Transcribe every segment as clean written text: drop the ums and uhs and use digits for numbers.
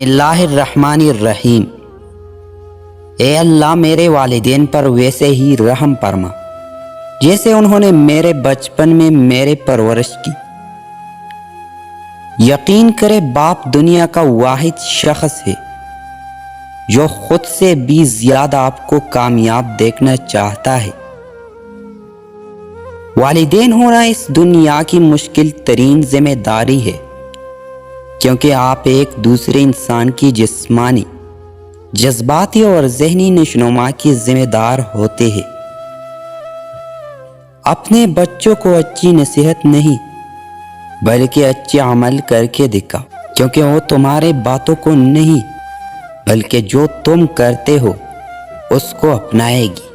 اللہ الرحمن الرحیم۔ اے اللہ میرے والدین پر ویسے ہی رحم فرما جیسے انہوں نے میرے بچپن میں میرے پرورش کی۔ یقین کرے باپ دنیا کا واحد شخص ہے جو خود سے بھی زیادہ آپ کو کامیاب دیکھنا چاہتا ہے۔ والدین ہونا اس دنیا کی مشکل ترین ذمہ داری ہے، کیونکہ آپ ایک دوسرے انسان کی جسمانی، جذباتی اور ذہنی نشوونما کی ذمہ دار ہوتے ہیں۔ اپنے بچوں کو اچھی نصیحت نہیں بلکہ اچھے عمل کر کے دکھاؤ، کیونکہ وہ تمہارے باتوں کو نہیں بلکہ جو تم کرتے ہو اس کو اپنائے گی۔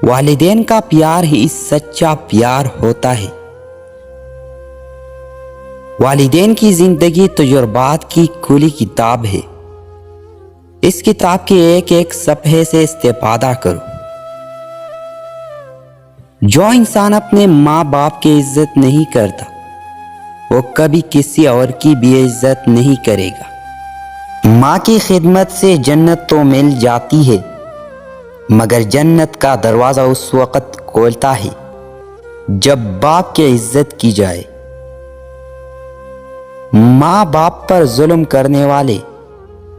والدین کا پیار ہی سچا پیار ہوتا ہے۔ والدین کی زندگی تجربات کی کھلی کتاب ہے۔ اس کتاب کے ایک ایک صفحے سے استفادہ کرو۔ جو انسان اپنے ماں باپ کی عزت نہیں کرتا وہ کبھی کسی اور کی بھی عزت نہیں کرے گا۔ ماں کی خدمت سے جنت تو مل جاتی ہے، مگر جنت کا دروازہ اس وقت کھولتا ہے جب باپ کی عزت کی جائے۔ ماں باپ پر ظلم کرنے والے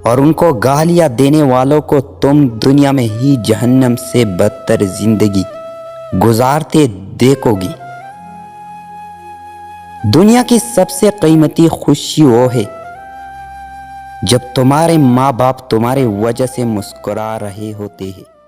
اور ان کو گالیاں دینے والوں کو تم دنیا میں ہی جہنم سے بدتر زندگی گزارتے دیکھو گی۔ دنیا کی سب سے قیمتی خوشی وہ ہے جب تمہارے ماں باپ تمہارے وجہ سے مسکرا رہے ہوتے ہیں۔